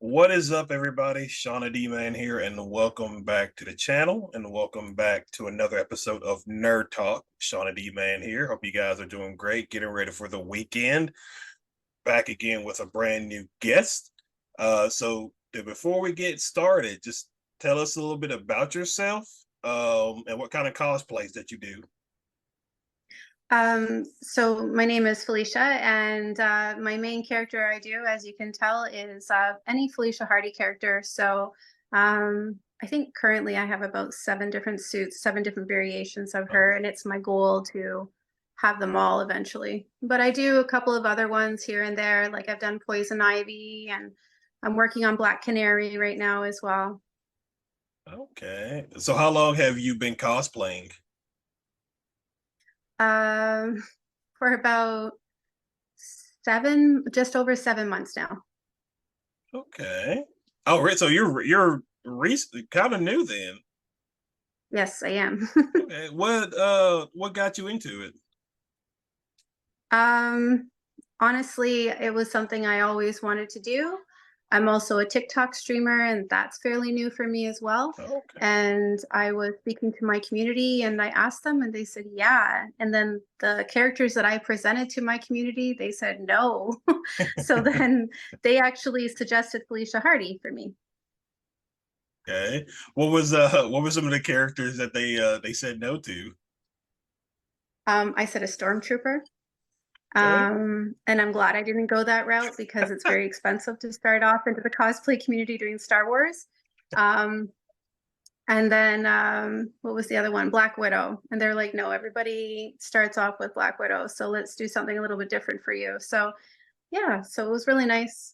What is up, everybody? ShonnyDman here, and welcome back to the channel, and welcome back to another episode of Nerd Talk. ShonnyDman here. Hope you guys are doing great, getting ready for the weekend. Back again with a brand new guest. Before we get started, just tell us a little bit about yourself, and what kind of cosplays that you do. So my name is Felicia, and my main character I do, as you can tell, is any Felicia Hardy character. I think currently I have about 7 different suits, 7 different variations of her, and it's my goal to have them all eventually. But I do a couple of other ones here and there, like I've done Poison Ivy, and I'm working on Black Canary right now as well. Okay. So how long have you been cosplaying? Um, for about just over 7 months now. Okay. Oh, right. So you're recent, kind of new then. Yes, I am. Okay. What got you into it? Um, Honestly, it was something I always wanted to do. I'm also a TikTok streamer, and that's fairly new for me as well. Okay. And I was speaking to my community, and I asked them, and they said, yeah. And then the characters that I presented to my community, they said no. So then they actually suggested Felicia Hardy for me. Okay. What were some of the characters that they said no to? I said a stormtrooper. Okay. And I'm glad I didn't go that route because it's very expensive to start off into the cosplay community doing Star Wars. Um, and then what was the other one? Black Widow. And they're like, no, everybody starts off with Black Widow. So let's do something a little bit different for you. So yeah, so it was really nice.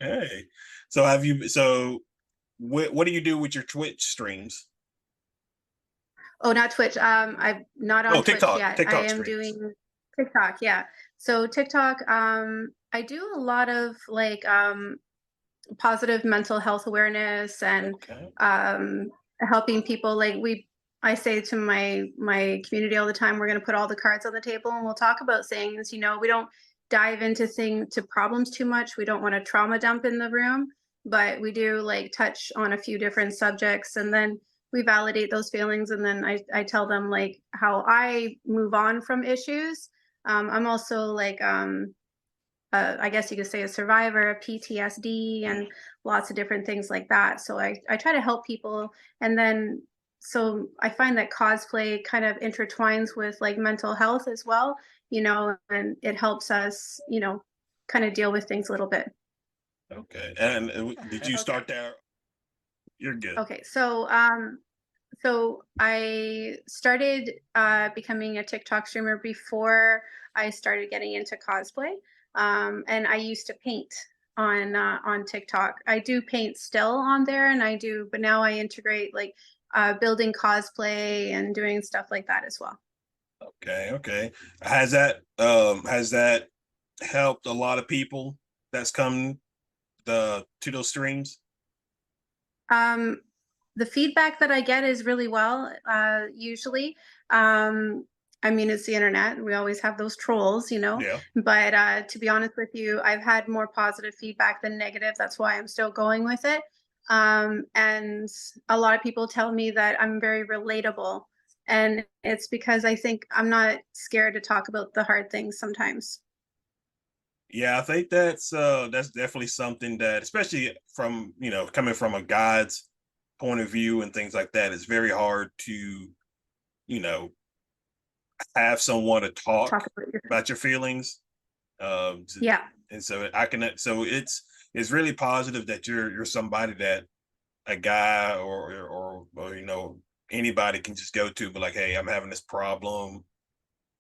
Hey. What do you do with your Twitch streams? Oh, not Twitch. I'm not Oh, on Twitch TikTok, yet. I TikTok am streams. doing TikTok, yeah. So TikTok, I do a lot of like positive mental health awareness and Okay. um, helping people. Like I say to my community all the time, we're going to put all the cards on the table and we'll talk about things. We don't dive into problems too much. We don't want to trauma dump in the room, but we do like touch on a few different subjects, and then we validate those feelings, and then I tell them like how I move on from issues. I'm also like I guess you could say a survivor of PTSD and lots of different things like that. So I try to help people. And then, so I find that cosplay kind of intertwines with like mental health as well, and it helps us, kind of deal with things a little bit. Okay. And did you Okay. start there? You're good. Okay. So I started becoming a TikTok streamer before I started getting into cosplay, and I used to paint on TikTok. I do paint still on there, and but now I integrate like building cosplay and doing stuff like that as well. Okay, okay. Has that helped a lot of people that's come to those streams? Um, the feedback that I get is really well, usually. I mean, it's the internet. We always have those trolls. Yeah. But to be honest with you, I've had more positive feedback than negative. That's why I'm still going with it. And a lot of people tell me that I'm very relatable. And it's because I think I'm not scared to talk about the hard things sometimes. Yeah, I think that's definitely something that, especially from, coming from a guy's point of view and things like that, it's very hard to, you know, have someone to talk Talk about your, about your feelings. Um, to- yeah. and so I can, so it's really positive that you're somebody that a guy or anybody can just go to, but like, hey, I'm having this problem.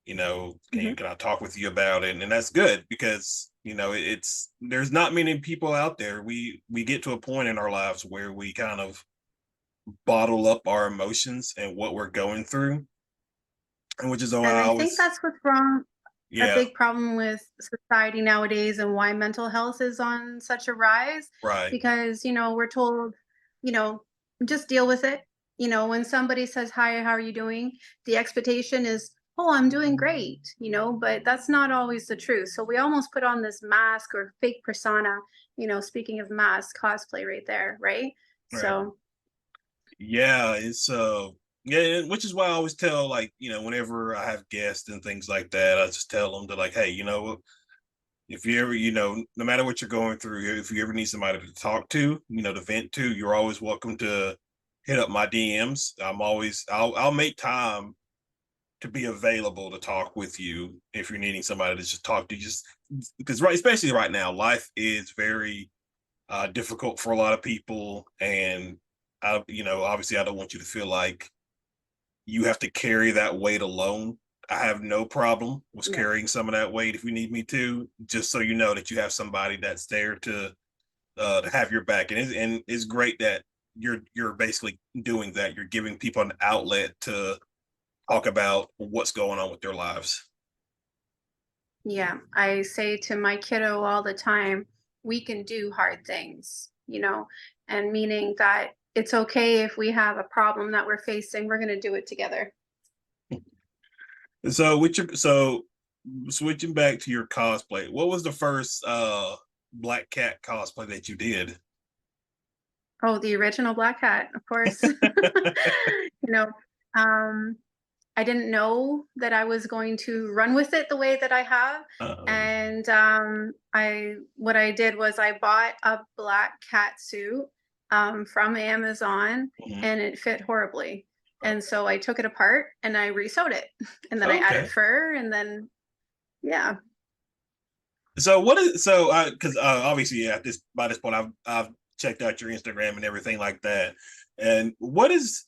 Mhm. Can I talk with you about it? And that's good because it's there's not many people out there. We get to a point in our lives where we kind of bottle up our emotions and what we're going through, and which is why And I I think always, that's what's wrong, a yeah, big problem with society nowadays, and why mental health is on such a rise, right, because we're told, you know just deal with it. When somebody says, hi, how are you doing, the expectation is oh, I'm doing great, but that's not always the truth. So we almost put on this mask or fake persona, speaking of mask, cosplay right there, right? Right. So, Yeah, it's yeah, which is why I always tell, like, whenever I have guests and things like that, I just tell them to, like, hey, if you ever, no matter what you're going through, if you ever need somebody to talk to, to vent to, you're always welcome to hit up my DMs. I'll make time to be available to talk with you if you're needing somebody to just talk to. Just because, right, especially right now, life is very difficult for a lot of people, and obviously, I don't want you to feel like you have to carry that weight alone. I have no problem with yeah. carrying some of that weight if you need me to, just so you know that you have somebody that's there to have your back. And it's great that you're basically doing that. You're giving people an outlet to talk about what's going on with their lives. Yeah, I say to my kiddo all the time, we can do hard things, and meaning that it's okay if we have a problem that we're facing, we're going to do it together. So switching back to your cosplay, what was the first Black Cat cosplay that you did? Oh, the original Black Hat, of course. know, um, I didn't know that I was going to run with it the way that I have. um, And I what I did was I bought a black cat suit from Amazon mhm. and it fit horribly. And so I took it apart and I resewed it. And then I added Okay. fur and then yeah. So what is so because obviously, yeah, at this by this point I've checked out your Instagram and everything like that. And what is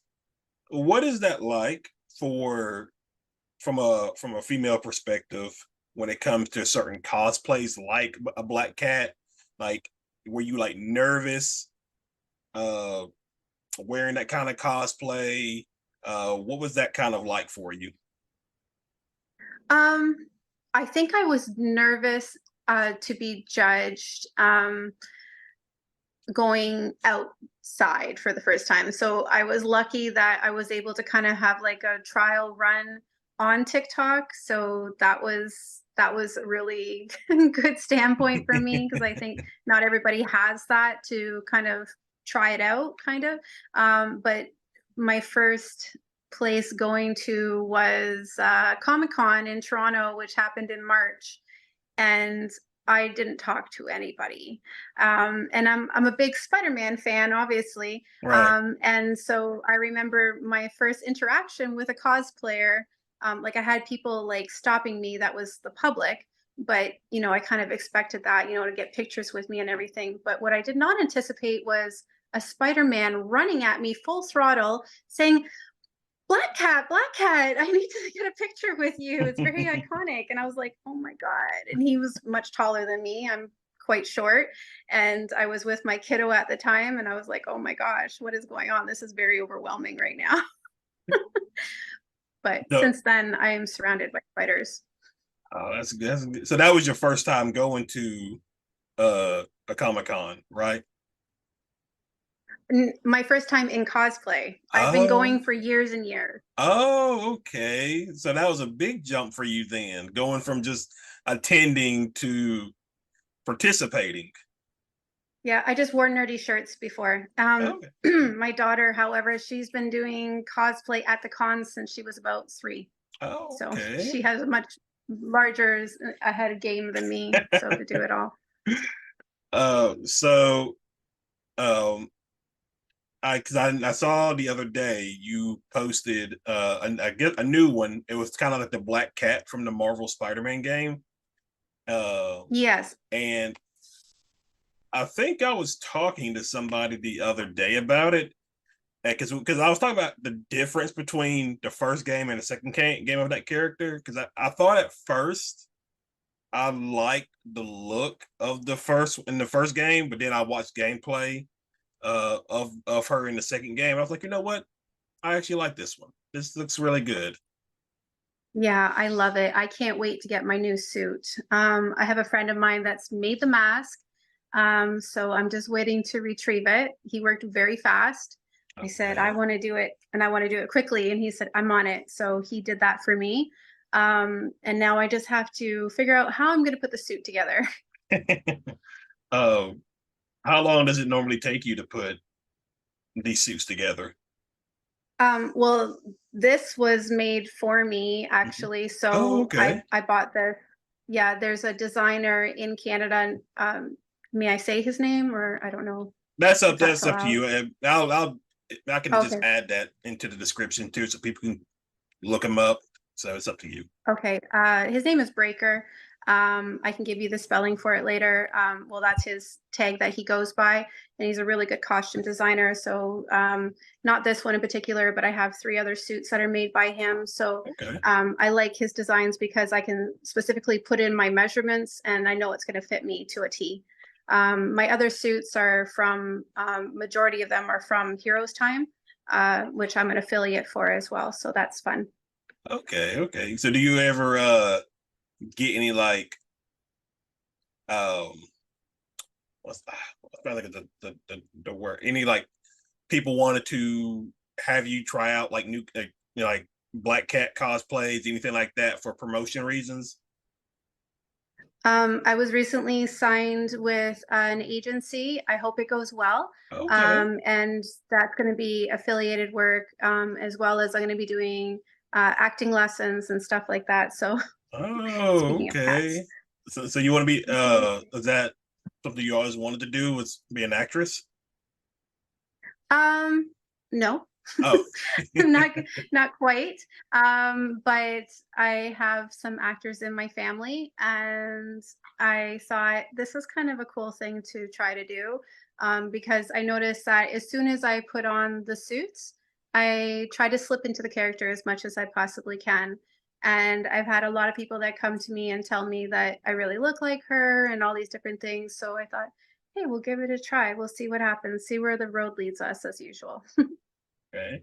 that like for from a female perspective when it comes to certain cosplays like a Black Cat? Like, were you like nervous uh wearing that kind of cosplay? What was that kind of like for you? Um I think I was nervous to be judged. Going outside for the first time. So I was lucky that I was able to kind of have like a trial run on TikTok. So that was a really good standpoint for me because I think not everybody has that to kind of try it out, kind of. But my first place going to was Comic Con in Toronto, which happened in March, and I didn't talk to anybody. And I'm a big Spider-Man fan, obviously. Right. And so I remember my first interaction with a cosplayer. Like I had people like stopping me that was the public, but I kind of expected that, to get pictures with me and everything. But what I did not anticipate was a Spider-Man running at me full throttle saying, Black Cat, I need to get a picture with you. It's very iconic." And I was like, "Oh my God." And he was much taller than me. I'm quite short. And I was with my kiddo at the time. And I was like, "Oh my gosh, what is going on? This is very overwhelming right now." But So, since then, I am surrounded by spiders. that's good. That's good. So that was your first time going to a Comic Con, right? My first time in cosplay. I've been Oh, going for years and years. okay. So that was a big jump for you then, going from just attending to participating. Yeah, I just wore nerdy shirts before. Okay. My daughter, however, she's been doing cosplay at the con since she was about 3. Oh, So okay. she has a much larger ahead of game than me. So to do it all. So um I saw the other day you posted I get a new one. It was kind of like the Black Cat from the Marvel Spider-Man game. Uh Yes. and I think I was talking to somebody the other day about it because I was talking about the difference between the first game and the second game of that character. Because I thought at first I liked the look of the first game, but then I watched gameplay of her in the second game. I was like, you know what? I actually like this one. This looks really good. Yeah, I love it. I can't wait to get my new suit. I have a friend of mine that's made the mask. So I'm just waiting to retrieve it. He worked very fast. I said, I Okay. want to do it and I want to do it quickly. And he said, I'm on it. So he did that for me. And now I just have to figure out how I'm going to put the suit together. uh, how long does it normally take you to put these suits together? Well, this was made for me Mhm. actually. Oh, So okay. I bought this. Yeah, there's a designer in Canada. And, may I say his name, or I don't know That's up. if that's That's up to allowed? you. I can just Okay. add that into the description too, so people can look him up. So it's up to you. Okay. His name is Breaker. I can give you the spelling for it later. Well, that's his tag that he goes by, and he's a really good costume designer. So, not this one in particular, but I have three other suits that are made by him. So, Okay. I like his designs because I can specifically put in my measurements, and I know it's going to fit me to a T. My other suits are from, majority of them are from Heroes Time, which I'm an affiliate for as well. So that's fun. Okay. Okay. So do you ever get any like um what's what's trying to think of the word, any like people wanted to have you try out like new like Black Cat cosplays, anything like that for promotion reasons? I was recently signed with an agency. I hope it goes well. Okay. And that's going to be affiliated work, as well as I'm going to be doing acting lessons and stuff like that. So, Oh, speaking of cats. okay. So you want to be Mhm. is that something you always wanted to do, was be an actress? Um, no, Oh. not not quite. But I have some actors in my family, and I thought this was kind of a cool thing to try to do, because I noticed that as soon as I put on the suits, I try to slip into the character as much as I possibly can. And I've had a lot of people that come to me and tell me that I really look like her and all these different things. So I thought, hey, we'll give it a try. We'll see what happens, see where the road leads us as usual. Okay.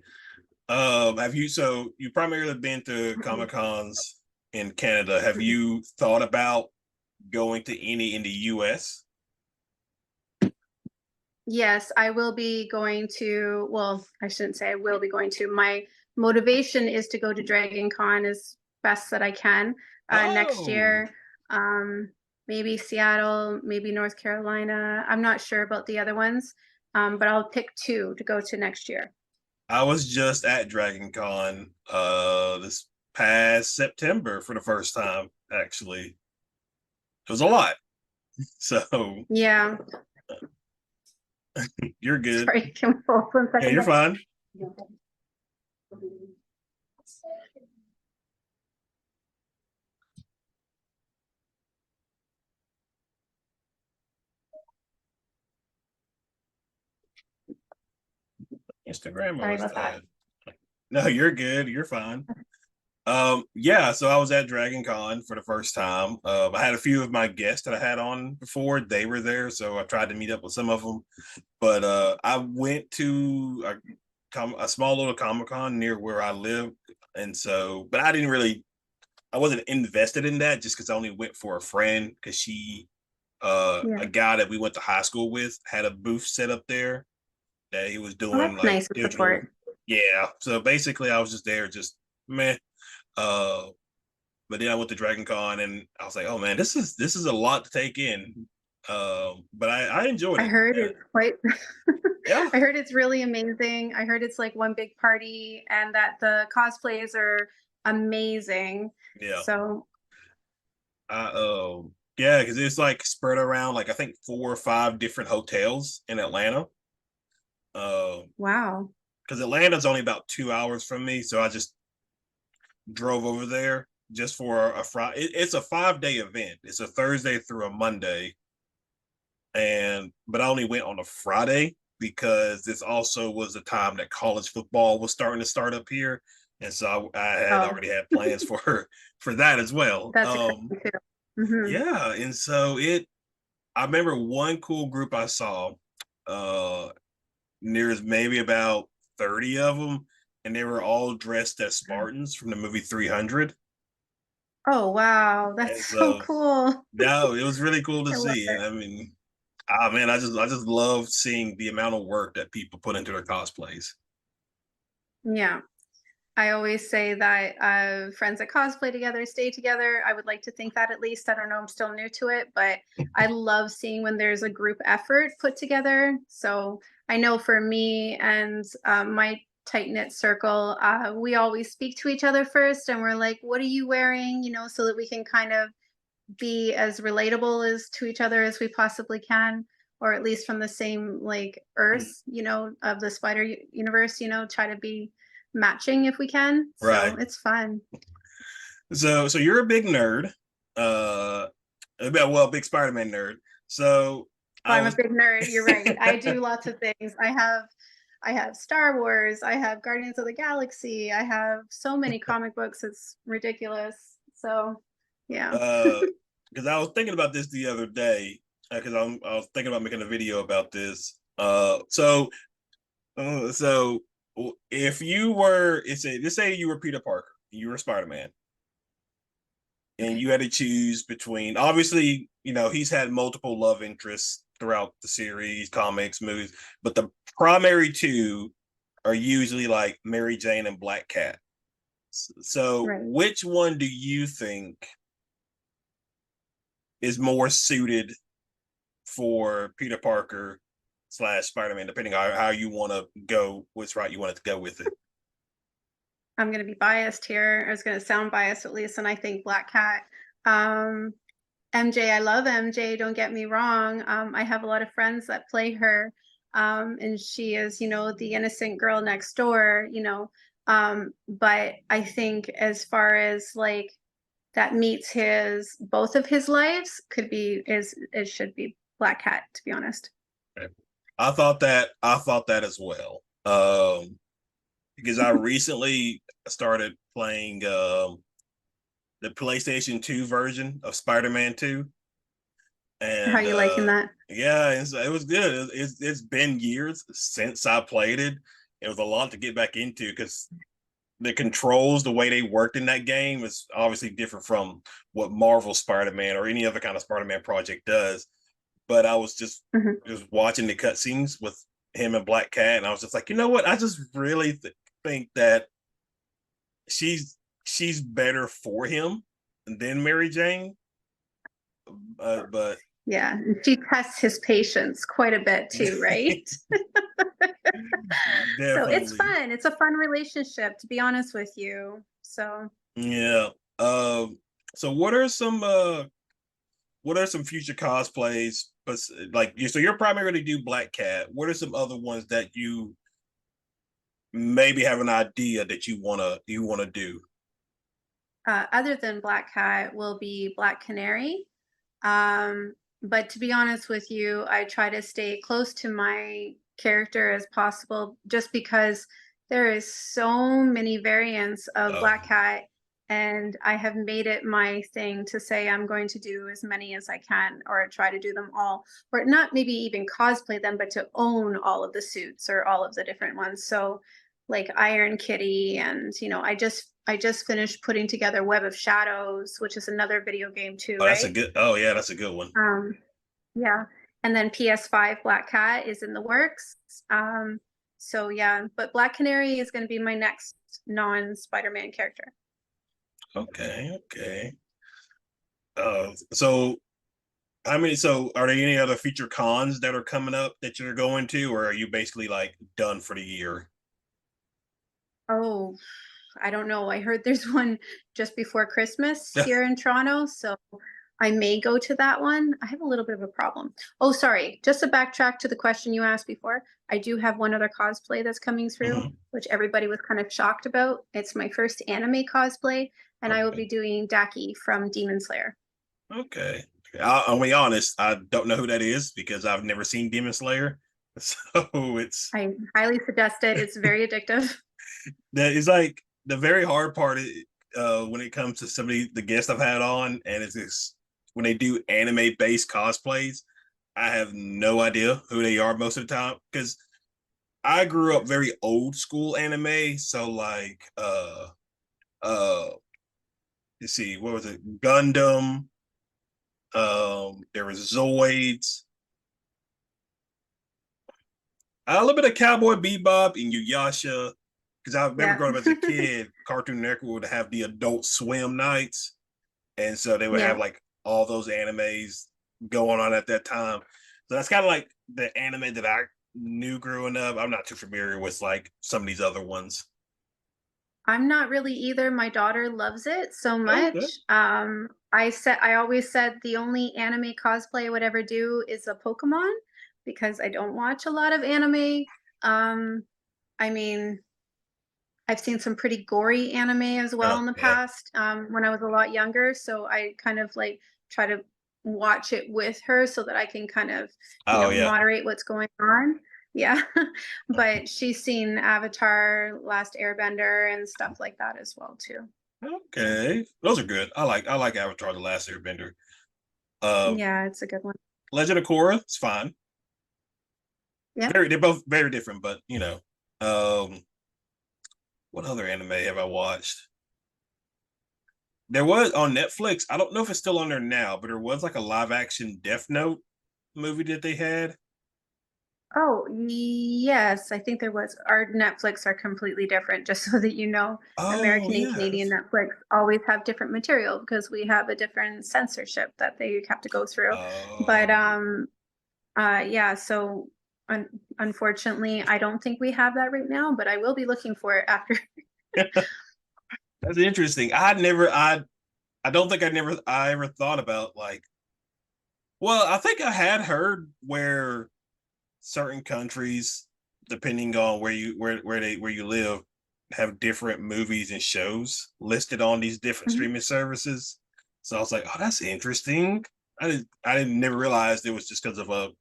Have you, so you primarily been to Comic Cons in Canada. Have you thought about going to any in the US? Yes, I will be going to, well, I shouldn't say I will be going to. My motivation is to go to Dragon Con as best that I can next Oh, year. Um, Maybe Seattle, maybe North Carolina. I'm not sure about the other ones, but I'll pick two to go to next year. I was just at Dragon Con this past September for the first time, actually. It was a lot. So Yeah. you're good. Sorry, can we hold 1 Yeah, second? you're fine. Instagram Sorry was about that. that. No, you're good. You're fine. Yeah, so I was at Dragon Con for the first time. I had a few of my guests that I had on before, they were there, so I tried to meet up with some of them. But I went to a small little Comic Con near where I live, and so, but I wasn't invested in that just because I only went for a friend, because Yeah. a guy that we went to high school with had a booth set up there that he was Well, doing that's like nice to digital. support. Yeah, so basically I was just there, just meh. Uh, but then I went to Dragon Con and I was like, oh man, this is a lot to take in. But I enjoyed I it. heard it's quite Yeah, I heard it's really amazing. I heard it's like one big party and that the cosplays are amazing. yeah. So, Yeah, because it's like spread around like I think 4 or 5 different hotels in Atlanta. wow. Because Atlanta's only about 2 hours from me, so I just drove over there just for a Friday. It's a 5 day event. It's a Thursday through a Monday, and but I only went on a Friday because this also was the time that college football was starting to start up here, and so I had Oh, already had plans for that as well. that's exciting too. Hmm. Yeah, and so it. I remember one cool group I saw. Uh, There's maybe about 30 of them, and they were all dressed as Spartans from the movie 300. Oh, wow. And That's so so, cool. no, it was really cool to I love see. And it. I mean, ah man, I just love seeing the amount of work that people put into their cosplays. Yeah. I always say that friends that cosplay together stay together. I would like to think that at least. I don't know. I'm still new to it, but I love seeing when there's a group effort put together. So I know for me and my tight knit circle, we always speak to each other first and we're like, what are you wearing? You know, so that we can kind of be as relatable as to each other as we possibly can, or at least from the same like earth, you know, of the universe, you know, try to be matching if we can. Right. So it's fun. So you're a big nerd. Uh, well, big Spider-Man nerd. So Oh, I I'm a was. big nerd. You're right. I do lots of things. I have Star Wars, I have Guardians of the Galaxy, I have so many comic books, it's ridiculous. So yeah. uh, because I was thinking about this the other day. Because I was thinking about making a video about this. So if you were, let's say you were Peter Parker, you were Spider Man, and Okay. you had to choose between, obviously, he's had multiple love interests throughout the series, comics, movies, but the primary two are usually like Mary Jane and Black Cat. So, Right. which one do you think is more suited for Peter Parker slash Spider Man, depending on how you want to go, which route you want to go with it? I'm gonna be biased here. Or it's gonna sound biased at least, and I think Black Cat. Um, MJ, I love MJ. Don't get me wrong. I have a lot of friends that play her, and she is, you know, the innocent girl next door. You know, but I think as far as like that meets his both of his lives could be is it should be Black Cat. To be honest. I thought that as well. Because I recently started playing the PlayStation 2 version of Spider-Man 2. How And you liking that? yeah, it was good. It's been years since I played it. It was a lot to get back into because the controls, the way they worked in that game is obviously different from what Marvel Spider-Man or any other kind of Spider-Man project does. But I was Mhm. just watching the cutscenes with him and Black Cat, and I was just like, you know what? I just really think that she's she's better for him than Mary Jane. But Yeah, and she tests his patience quite a bit too, right? So it's definitely, fun. It's a fun relationship, to be honest with you. So yeah. So what are some future cosplays? But like you, so you're primarily do Black Cat. What are some other ones that you maybe have an idea that you wanna do? other than Black Cat will be Black Canary. But to be honest with you, I try to stay close to my character as possible just because there is so many variants of Uh, Black Cat and I have made it my thing to say I'm going to do as many as I can or try to do them all or not maybe even cosplay them but to own all of the suits or all of the different ones. So like Iron Kitty and you know I just finished putting together Web of Shadows, which is another video game too, oh, that's a right? good. Oh yeah, that's a good one. Um, yeah. And then PS5 Black Cat is in the works. So yeah, but Black Canary is going to be my next non-Spider-Man character. Okay, okay. So how many? So are there any other feature cons that are coming up that you're going to, or are you basically like done for the year? Oh, I don't know. I heard there's one just before Christmas here in Toronto, so I may go to that one. I have a little bit of a problem. Oh, sorry. Just to backtrack to the question you asked before, I do have one other cosplay that's coming through, Mhm. which everybody was kind of shocked about. It's my first anime cosplay, and I will Okay. be doing Daki from Demon Slayer. Okay. I'll be honest. I don't know who that is because I've never seen Demon Slayer. So it's I highly suggest it. It's very addictive. that is like the very hard part when it comes to somebody the guests I've had on, and it's this when they do anime based cosplays. I have no idea who they are most of the time because I grew up very old school anime. So like uh let's see, what was it? Gundam. There was Zoids. A little bit of Cowboy Bebop and Yuyasha. because I remember Yeah. growing up as a kid, Cartoon Network would have the Adult Swim nights, and so they would have Yeah. like all those animes going on at that time. So that's kind of like the anime that I knew growing up. I'm not too familiar with like some of these other ones. I'm not really either. My daughter loves it so Okay. much. I always said the only anime cosplay I would ever do is a Pokemon because I don't watch a lot of anime. Um, I mean, I've seen some pretty gory anime as well in the Yeah. past, when I was a lot younger, so I kind of, like, try to watch it with her so that I can kind of, Oh yeah. moderate what's going on. Yeah, but she's seen Avatar, Last Airbender, and stuff like that as well too. So, Okay. Those are good. I like Avatar: The Last Airbender. Uh, yeah, it's a good one. Legend of Korra, it's fine. Yep. They're both very different, but what other anime have I watched? There was on Netflix. I don't know if it's still on there now, but there was like a live action Death Note movie that they had. Oh, yes, I think there was. Our Netflix are completely different, just so that you know. Oh American and Canadian yes. Netflix always have different material because we have a different censorship that they have to go through. But Oh, yeah, so un unfortunately, I don't think we have that right now, but I will be looking for it after. that's interesting. I don't think I ever thought about like. Well, I think I had heard where certain countries, depending on where you live, have different movies and shows listed on these different Mhm. streaming services. So I was like, oh, that's interesting. I didn't never realize it was just because of a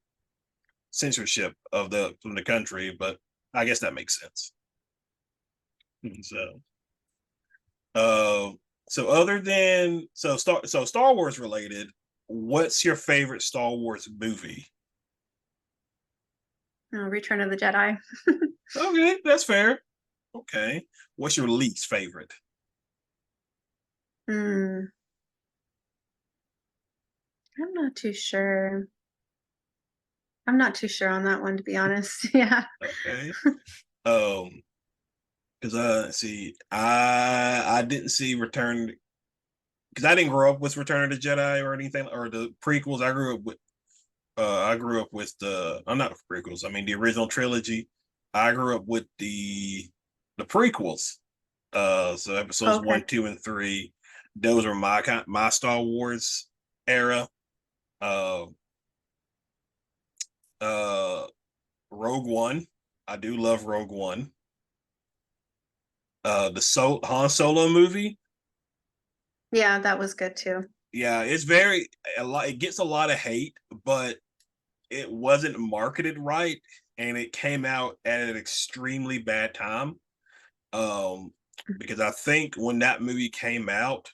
censorship of the from the country, but I guess that makes sense. So uh so other than Star Wars related, what's your favorite Star Wars movie? Return of the Jedi. Okay, that's fair. Okay. What's your least favorite? Hmm, I'm not too sure. I'm not too sure on that one, to be honest. Yeah. Okay. Um, because see, I didn't see Return because I didn't grow up with Return of the Jedi or anything or the prequels. I grew up with the I'm not the prequels. I mean the original trilogy. I grew up with the prequels. So episodes Okay. 1, 2, and 3. Those are my Star Wars era. Uh, uh, Rogue One. I do love Rogue One. The Han Solo movie. Yeah, that was good too. Yeah, it's very a lot. It gets a lot of hate, but it wasn't marketed right, and it came out at an extremely bad time. Um, because I think when that movie came out,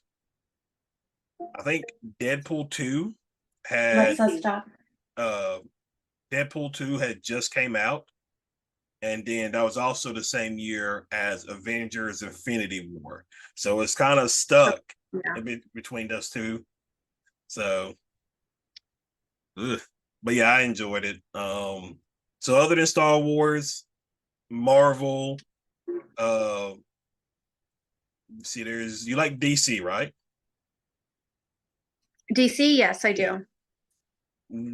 I think Deadpool 2 had Alexa, stop. uh Deadpool 2 had just came out, and then that was also the same year as Avengers Infinity War. So it's kind of stuck Yeah. between those two. So, ugh. But yeah, I enjoyed it. So other than Star Wars, Marvel, uh, see, there's you like DC, right? DC, yes, I Yeah. do.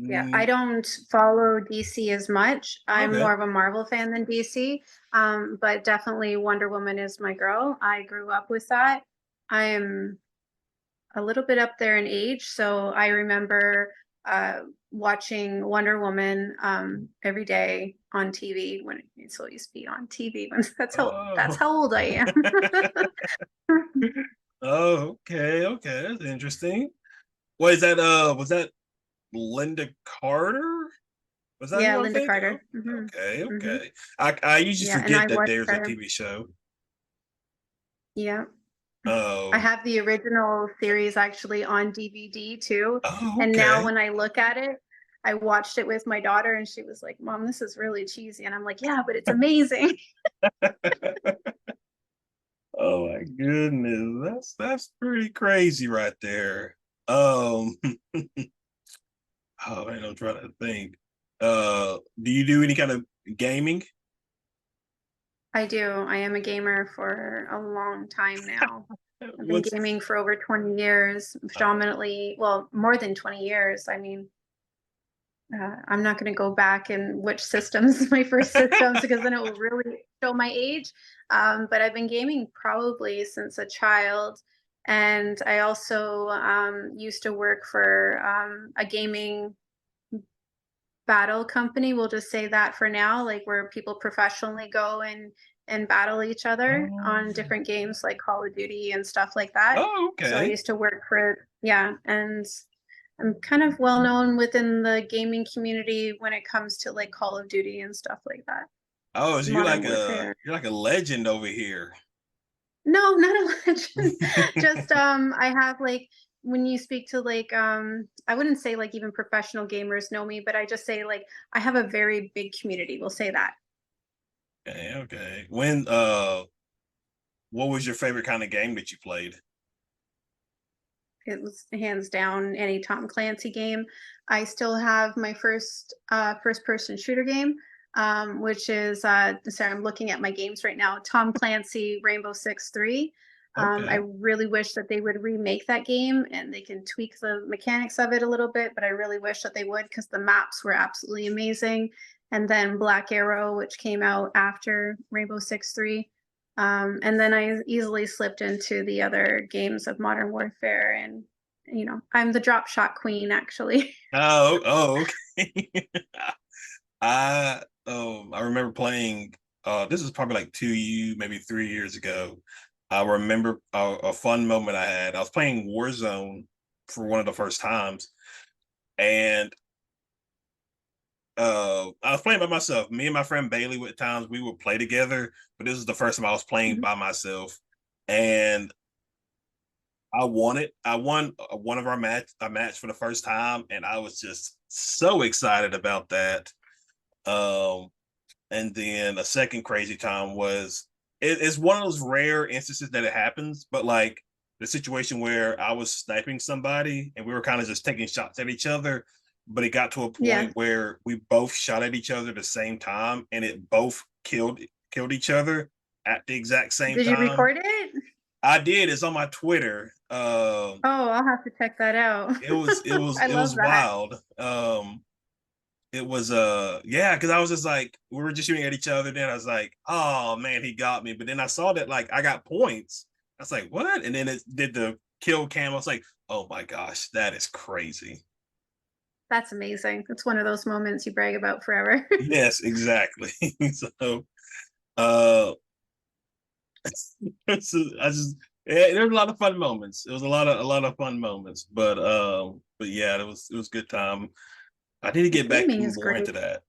Yeah, I Mm, don't follow DC as much. I'm okay. more of a Marvel fan than DC, but definitely Wonder Woman is my girl. I grew up with that. I'm a little bit up there in age, so I remember watching Wonder Woman every day on TV when it still used to be on TV. When that's Oh. how old I am. Oh, okay, okay. That's interesting. What is that? Was that Linda Carter? Was that Yeah, who I'm Linda thinking? Carter. Hmm. Okay, Hmm. okay. I usually Yeah, and I forget that watched there's a her. TV show. Yeah. I Um. have the original series actually on DVD too. Oh, And now okay. when I look at it, I watched it with my daughter and she was like, "Mom, this is really cheesy." And I'm like, "Yeah, but it's amazing." Oh my goodness, that's pretty crazy right there. Um. Oh man, I'm trying to think. Do you do any kind of gaming? I do. I am a gamer for a long time now. I've been What's gaming for over 20 years, oh, predominantly, well, more than 20 years. I mean, I'm not going to go back and which systems my first systems because then it will really show my age. But I've been gaming probably since a child, and I also used to work for a gaming battle company. We'll just say that for now, like where people professionally go and battle each other on oh, different games like Call of Duty and stuff like that. oh, So I okay. used to work for, yeah, and I'm kind of well known within the gaming community when it comes to like Call of Duty and stuff like that. Oh, so Modern Warfare. you're like a legend over here. No, not a legend. Just I have like when you speak to like I wouldn't say like even professional gamers know me, but I just say like I have a very big community. We'll say that. Okay, okay. When what was your favorite kind of game that you played? It was hands down any Tom Clancy game. I still have my first person shooter game, which is sorry, I'm looking at my games right now. Tom Clancy Rainbow Six 3. I Okay. really wish that they would remake that game and they can tweak the mechanics of it a little bit, but I really wish that they would because the maps were absolutely amazing. And then Black Arrow, which came out after Rainbow Six 3. And then I easily slipped into the other games of Modern Warfare, and I'm the drop shot queen actually. Oh, oh, okay. I remember playing this is probably like maybe 3 years ago. I remember a fun moment I had. I was playing Warzone for one of the first times, and I was playing by myself. Me and my friend Bailey at times we would play together, but this is the first time I was playing Mhm. by myself. And I won it. I won one of our match for the first time, and I was just so excited about that. Um, and then a second crazy time was it's one of those rare instances that it happens, but like the situation where I was sniping somebody and we were kind of just taking shots at each other, but it got to a Yeah. point where we both shot at each other at the same time and it both killed each other at the exact same Did you time. record it? I did. It's on my Twitter. Oh, I'll have to check that out. I It love was that. wild. It was yeah, because I was just like we were just shooting at each other. Then I was like, oh man, he got me. But then I saw that like I got points. I was like, what? And then it did the kill cam. I was like, oh my gosh, that is crazy. That's amazing. It's one of those moments you brag about forever. Yes, exactly. So uh so I just yeah, there was a lot of fun moments. It was a lot of fun moments. But yeah, it was a good time. I need to get back Gaming is more great. into that.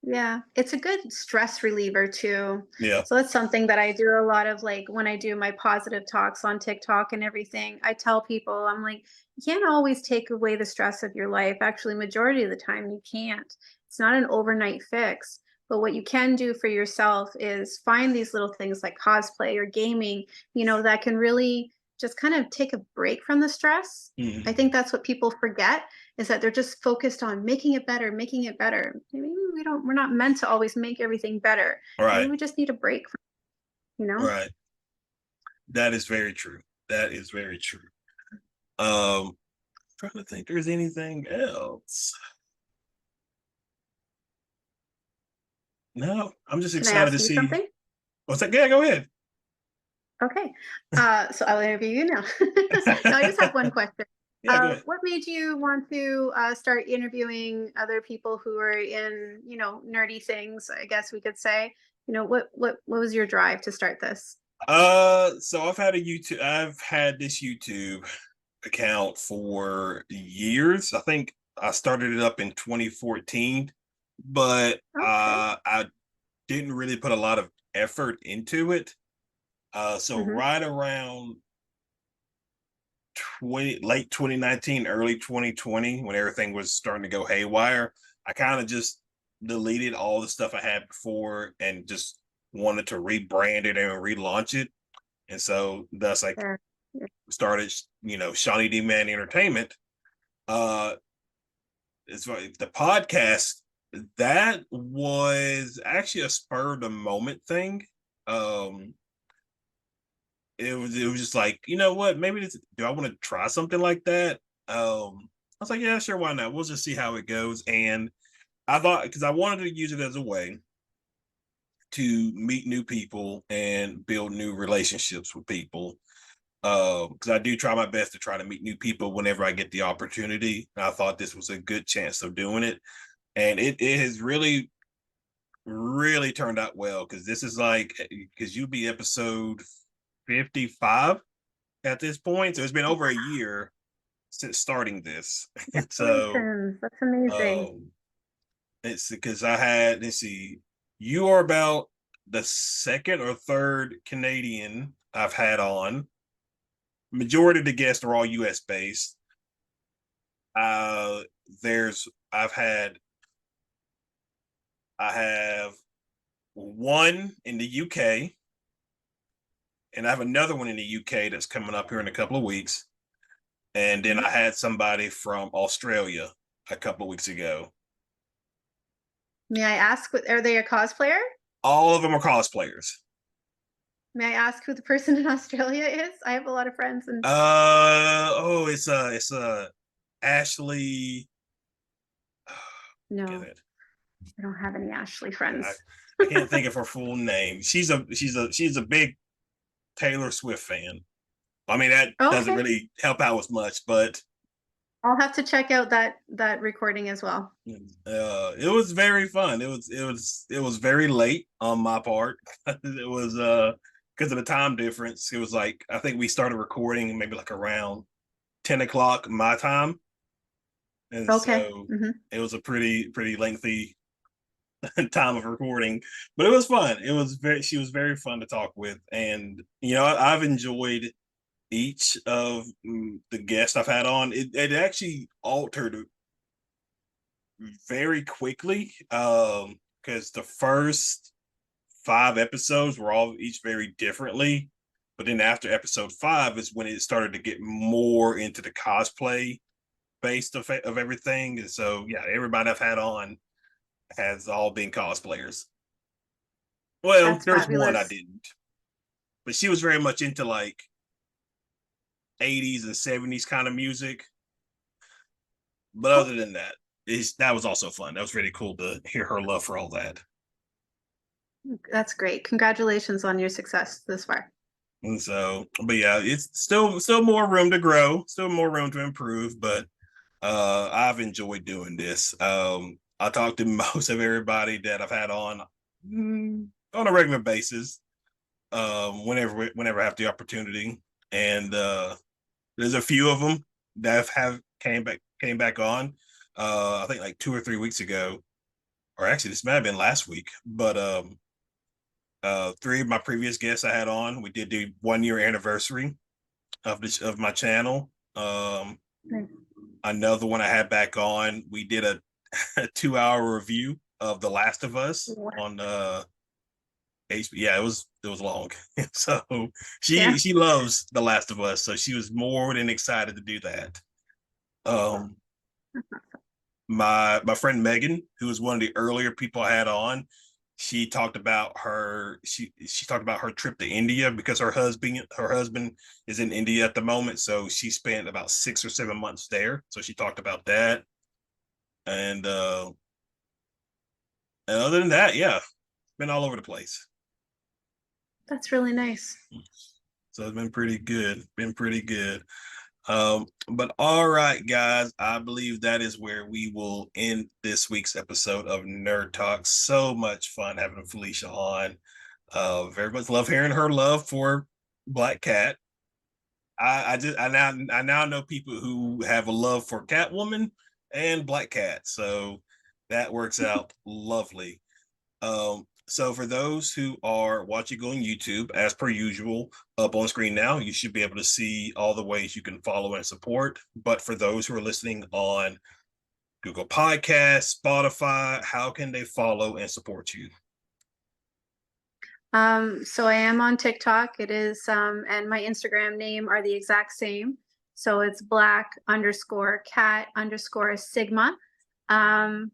Yeah, it's a good stress reliever too. Yeah. So that's something that I do a lot of, like when I do my positive talks on TikTok and everything. I tell people, I'm like, you can't always take away the stress of your life. Actually, majority of the time you can't. It's not an overnight fix. But what you can do for yourself is find these little things like cosplay or gaming, that can really just kind of take a break from the stress. I Mhm. think that's what people forget is that they're just focused on making it better, making it better. Maybe we're not meant to always make everything better. Maybe Right. we just need a break from, you know? Right. That is very true. That is very true. Um, trying to think there's anything else. No, I'm just Can I excited to ask you see something? what's that. Yeah, go ahead. Okay. So I'll interview you now. No, I just have one question. Yeah, go ahead. What made you want to start interviewing other people who are in, nerdy things, I guess we could say? What was your drive to start this? So I've had this YouTube account for years. I think I started it up in 2014, but Okay. I didn't really put a lot of effort into it. So Hmm. right around late 2019, early 2020, when everything was starting to go haywire, I kind of just deleted all the stuff I had before and just wanted to rebrand it and relaunch it. And so thus I Sure. Yeah. started, ShonnyDman Entertainment. Uh, it's the podcast. That was actually a spur of the moment thing. Um, it was just like, you know what, maybe this, do I want to try something like that? I was like, yeah, sure, why not? We'll just see how it goes. And I thought, because I wanted to use it as a way to meet new people and build new relationships with people. Because I do try my best to try to meet new people whenever I get the opportunity. And I thought this was a good chance of doing it, and it has really turned out well. Because this is like, because you'll be episode 55 at this point, so it's been over a year since starting this. So Congratulations. That's amazing. um it's because I had, let's see, you are about the second or third Canadian I've had on. Majority of the guests are all US based. uh there's I have one in the UK, and I have another one in the UK that's coming up here in a couple of weeks. And then Mhm. I had somebody from Australia a couple of weeks ago. May I ask, are they a cosplayer? All of them are cosplayers. May I ask who the person in Australia is? I have a lot of friends and It's Ashley. Get no, it? I don't have any Ashley I, friends. I can't think of her full name. She's a big Taylor Swift fan. I mean, that doesn't Okay. really help out with much, but I'll have to check out that recording as well. it was very fun. It was very late on my part. It was because of the time difference. It was like, I think we started recording maybe like around 10 o'clock my time, and Okay. so Mhm. it was a pretty lengthy time of recording, but it was fun. She was very fun to talk with, and I've enjoyed each of the guests I've had on. It actually altered very quickly, because the first 5 episodes were all each very differently, but then after episode 5 is when it started to get more into the cosplay based of everything. And so yeah, everybody I've had on has all been cosplayers. Well, That's there's one I fabulous. didn't, but she was very much into like 80s and 70s kind of music. But Oh, other than that, that was also fun. That was really cool to hear her love for all that. that's great. Congratulations on your success this far. And so, but yeah, it's still more room to grow, still more room to improve. But I've enjoyed doing this. I talk to most of everybody that I've had on a regular basis. Whenever I have the opportunity, and there's a few of them that have came back on. I think like 2 or 3 weeks ago, or actually this might have been last week. But three of my previous guests I had on, we did the 1 year anniversary of my channel. Nice. Another one I had back on, we did a 2 hour review of The Last of Us Wow. on HBO. Yeah, it was long. So she Yeah. she loves The Last of Us, so she was more than excited to do that. Um, my friend Megan, who was one of the earlier people I had on, she talked about her trip to India, because her husband is in India at the moment, so she spent about 6 or 7 months there. So she talked about that, and other than that, yeah, been all over the place. That's really nice. So it's been pretty good. Been pretty good. But all right, guys, I believe that is where we will end this week's episode of Nerd Talk. So much fun having Felicia on. Very much love hearing her love for Black Cat. I now know people who have a love for Catwoman and Black Cat, so that works out lovely. So for those who are watching on YouTube, as per usual, up on screen now, you should be able to see all the ways you can follow and support. But for those who are listening on Google Podcasts, Spotify, how can they follow and support you? So I am on TikTok. It is, and my Instagram name are the exact same. So it's black underscore cat underscore sigma. Um,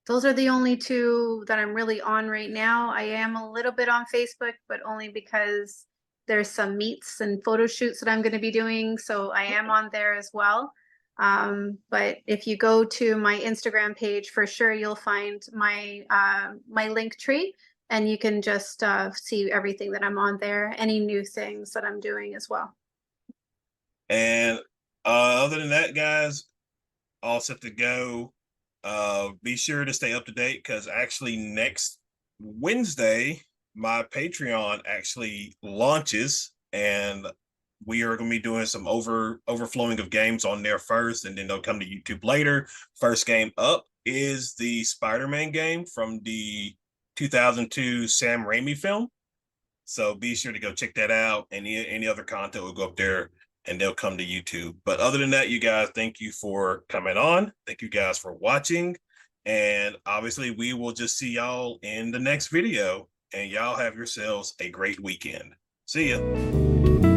Those are the only two that I'm really on right now. I am a little bit on Facebook, but only because there's some meets and photo shoots that I'm going to be doing. So I am on there as well. But if you go to my Instagram page, for sure you'll find my link tree, and you can just see everything that I'm on there, any new things that I'm doing as well. And other than that, guys, all set to go. Be sure to stay up to date because actually next Wednesday, my Patreon actually launches, and we are going to be doing some overflowing of games on there first, and then they'll come to YouTube later. First game up is the Spider-Man game from the 2002 Sam Raimi film. So be sure to go check that out. Any other content will go up there and they'll come to YouTube. But other than that, you guys, thank you for coming on. Thank you guys for watching. And obviously, we will just see y'all in the next video. And y'all have yourselves a great weekend. See ya.